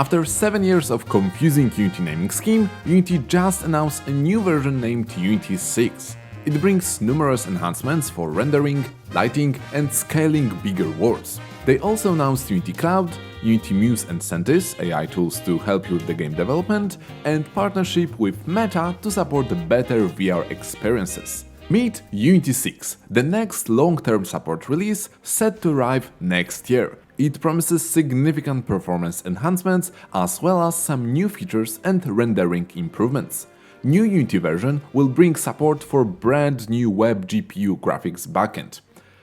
After 7 years of confusing Unity naming scheme, Unity just announced a new version named Unity 6. It brings numerous enhancements for rendering, lighting and scaling bigger worlds. They also announced Unity Cloud, Unity Muse and Sentis, AI tools to help you with the game development, and partnership with Meta to support better VR experiences. Meet Unity 6, the next long-term support release set to arrive next year. It promises significant performance enhancements as well as some new features and rendering improvements. New Unity version will bring support for brand new WebGPU graphics backend.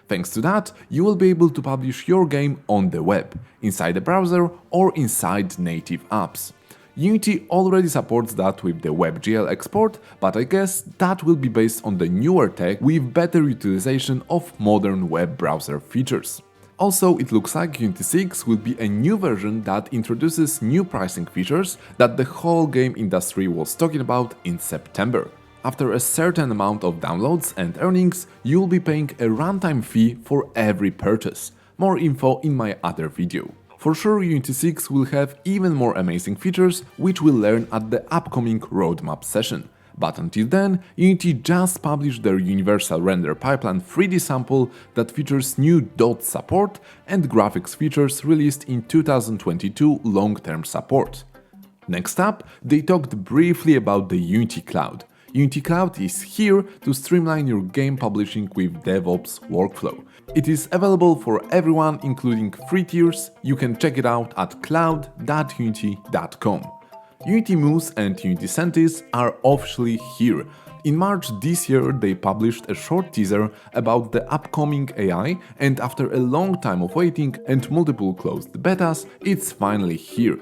Thanks to that, you will be able to publish your game on the web, inside a browser or inside native apps. Unity already supports that with the WebGL export, but I guess that will be based on the newer tech with better utilization of modern web browser features. Also, it looks like Unity 6 will be a new version that introduces new pricing features that the whole game industry was talking about in September. After a certain amount of downloads and earnings, you'll be paying a runtime fee for every purchase. More info in my other video. For sure, Unity 6 will have even more amazing features, which we'll learn at the upcoming roadmap session. But until then, Unity just published their Universal Render Pipeline 3D sample that features new DOT support and graphics features released in 2022 long-term support. Next up, they talked briefly about the Unity Cloud. Unity Cloud is here to streamline your game publishing with DevOps workflow. It is available for everyone, including free tiers. You can check it out at cloud.unity.com. Unity Muse and Unity Sentis are officially here. In March this year, they published a short teaser about the upcoming AI, and after a long time of waiting and multiple closed betas, it's finally here.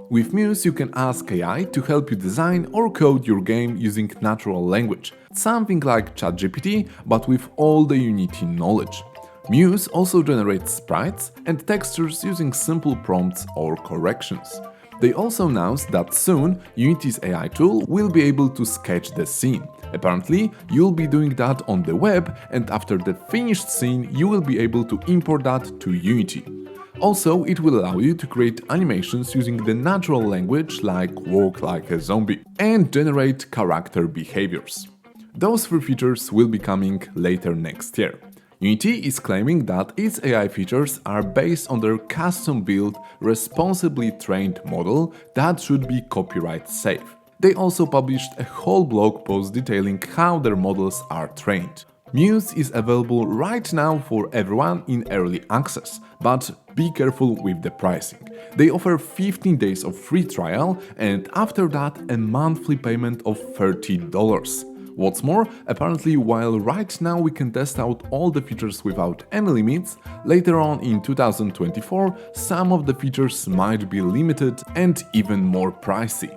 With Muse, you can ask AI to help you design or code your game using natural language, something like ChatGPT, but with all the Unity knowledge. Muse also generates sprites and textures using simple prompts or corrections. They also announced that soon Unity's AI tool will be able to sketch the scene. Apparently, you'll be doing that on the web, and after the finished scene, you will be able to import that to Unity. Also, it will allow you to create animations using the natural language like walk like a zombie and generate character behaviors. Those 3 features will be coming later next year. Unity is claiming that its AI features are based on their custom-built, responsibly trained model that should be copyright safe. They also published a whole blog post detailing how their models are trained. Muse is available right now for everyone in early access, but be careful with the pricing. They offer 15 days of free trial and after that a monthly payment of $30. What's more, apparently while right now we can test out all the features without any limits, later on in 2024 some of the features might be limited and even more pricey.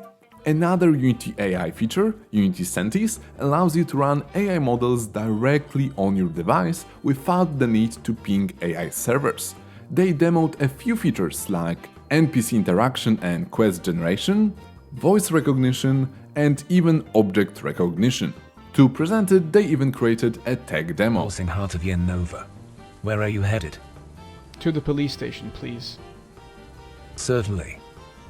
Another Unity AI feature, Unity Sentis, allows you to run AI models directly on your device without the need to ping AI servers. They demoed a few features like NPC interaction and quest generation, voice recognition, and even object recognition. To present it, they even created a tech demo. Crossing heart of Yenova. Where are you headed? To the police station, please. Certainly.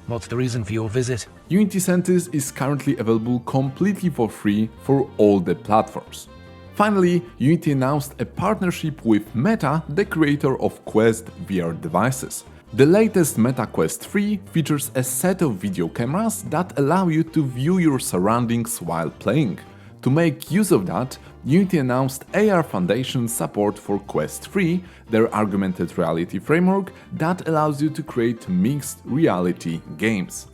What's the reason for your visit? Unity Sentis is currently available completely for free for all the platforms. Finally, Unity announced a partnership with Meta, the creator of Quest VR devices. The latest Meta Quest 3 features a set of video cameras that allow you to view your surroundings while playing. To make use of that, Unity announced AR Fundation support for Quest 3, their augmented reality framework that allows you to create mixed reality games.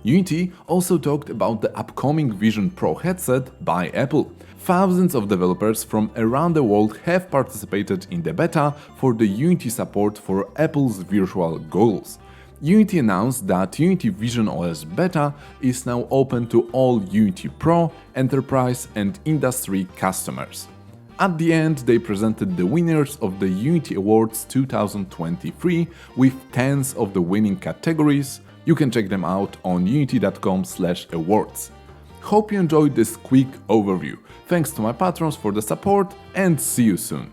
Unity also talked about the upcoming Vision Pro headset by Apple. Thousands of developers from around the world have participated in the beta for the Unity support for Apple's virtual goggles. Unity announced that Unity VisionOS Beta is now open to all Unity Pro, Enterprise and Industry customers. At the end, they presented the winners of the Unity Awards 2023 with tens of the winning categories. You can check them out on unity.com/awards. Hope you enjoyed this quick overview. Thanks to my patrons for the support and see you soon.